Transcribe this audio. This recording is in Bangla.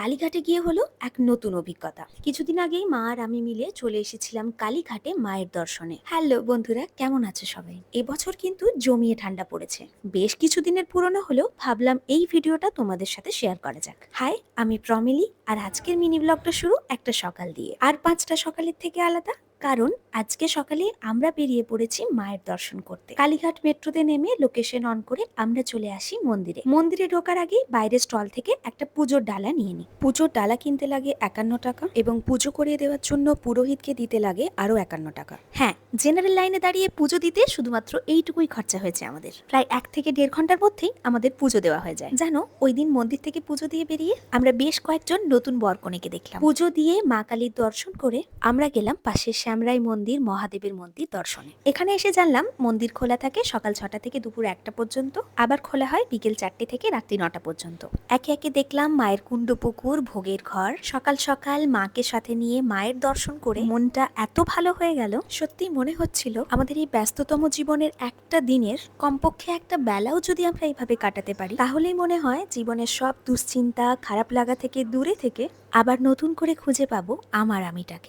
কালীঘাটে গিয়ে হলো এক নতুন অভিজ্ঞতা। কিছুদিন আগেই মা আর আমি মিলে চলে এসেছিলাম কালীঘাটে মায়ের দর্শনে। হ্যালো বন্ধুরা, কেমন আছো সবাই? এবছর কিন্তু জমিয়ে ঠান্ডা পড়েছে। বেশ কিছুদিনের পুরনো হলেও ভাবলাম এই ভিডিওটা তোমাদের সাথে শেয়ার করা যাক। হাই, আমি প্রমিলি, আর আজকের মিনি ব্লগটা শুরু একটা সকাল দিয়ে। আর 5টা সকালের থেকে আলাদা, কারণ আজকে সকালে আমরা বেরিয়ে পড়েছি মায়ের দর্শন করতে। কালীঘাট মেট্রোতে নেমে লোকেশন অন করে আমরা চলে আসি মন্দিরে। মন্দিরে ঢোকার আগেই বাইরের স্টল থেকে একটা পুজোর ডালা নিয়ে নিই। পুজোর ডালা কিনতে লাগে 51 টাকা এবং পুজো করিয়ে দেওয়ার জন্য পুরোহিতকে দিতে লাগে আরো 51 টাকা। হ্যাঁ, জেনারেল লাইনে দাঁড়িয়ে পুজো দিতে শুধুমাত্র এইটুকুই খরচা হয়েছে আমাদের। প্রায় 1 থেকে 1.5 ঘন্টার মধ্যেই আমাদের পুজো দেওয়া হয়ে যায়। জানো, ওই দিন মন্দির থেকে পুজো দিয়ে বেরিয়ে আমরা বেশ কয়েকজন নতুন বরকনেকে দেখলাম। পুজো দিয়ে মা কালীর দর্শন করে আমরা গেলাম পাশের শ্যামরাই মন্দির, মহাদেবের মন্দির দর্শনে। এখানে এসে জানলাম মন্দির খোলা থাকে সকাল 6টা থেকে দুপুর 1টা পর্যন্ত, আবার খোলা হয় বিকেল 4টে থেকে রাত্রি 9টা পর্যন্ত। একে একে দেখলাম মায়ের কুণ্ড পুকুর, ভোগের ঘর। সকাল সকাল মাকে সাথে নিয়ে মায়ের দর্শন করে মনটা এত ভালো হয়ে গেল, সত্যি মনে হচ্ছিল আমাদের এই ব্যস্ততম জীবনের একটা দিনের কমপক্ষে একটা বেলাও যদি আমরা এইভাবে কাটাতে পারি, তাহলেই মনে হয় জীবনের সব দুশ্চিন্তা, খারাপ লাগা থেকে দূরে থেকে আবার নতুন করে খুঁজে পাবো আমার আমিটাকে।